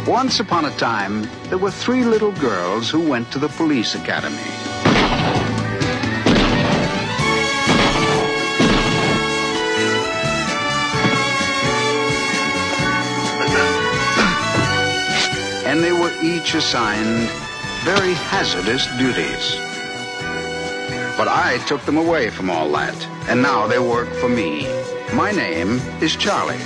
Once upon a time, there were 3 little girls who went to the police academy. And they were each assigned very hazardous duties. But I took them away from all that, and now they work for me. My name is Charlie.